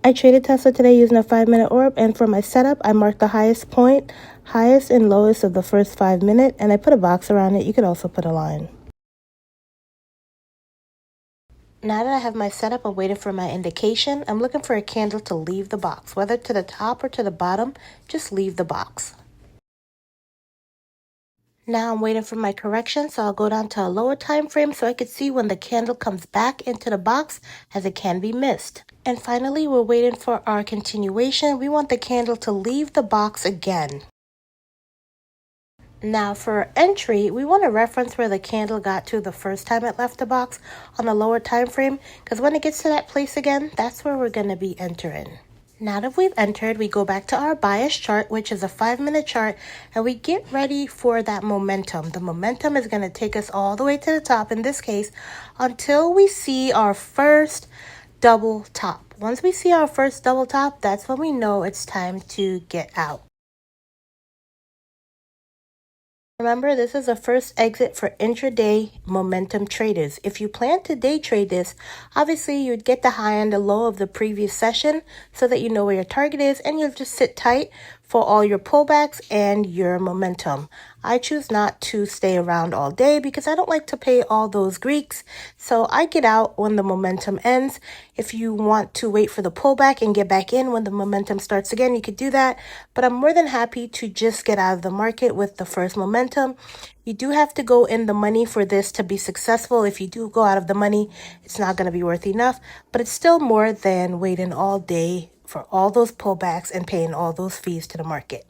I traded Tesla today using a 5-minute orb, and for my setup, I marked the highest point, highest and lowest of the first 5 minutes, and I put a box around it. You could also put a line. Now that I have my setup, I'm waiting for my indication. I'm looking for a candle to leave the box, whether to the top or to the bottom, just leave the box. Now I'm waiting for my correction, so I'll go down to a lower time frame so I could see when the candle comes back into the box, as it can be missed. And finally, we're waiting for our continuation. We want the candle to leave the box again. Now for entry, we want to reference where the candle got to the first time it left the box on the lower time frame, because when it gets to that place again, that's where we're going to be entering. Now that we've entered, we go back to our bias chart, which is a 5-minute chart, and we get ready for that momentum. The momentum is going to take us all the way to the top, in this case, until we see our first double top. Once we see our first double top, that's when we know it's time to get out. Remember, this is a first exit for intraday momentum traders. If you plan to day trade this, obviously you'd get the high and the low of the previous session so that you know where your target is, and you'll just sit tight for all your pullbacks and your momentum. I choose not to stay around all day because I don't like to pay all those Greeks, so I get out when the momentum ends. If you want to wait for the pullback and get back in when the momentum starts again, you could do that, but I'm more than happy to just get out of the market with the first momentum. You do have to go in the money for this to be successful. If you do go out of the money, it's not going to be worth enough, but it's still more than waiting all day for all those pullbacks and paying all those fees to the market.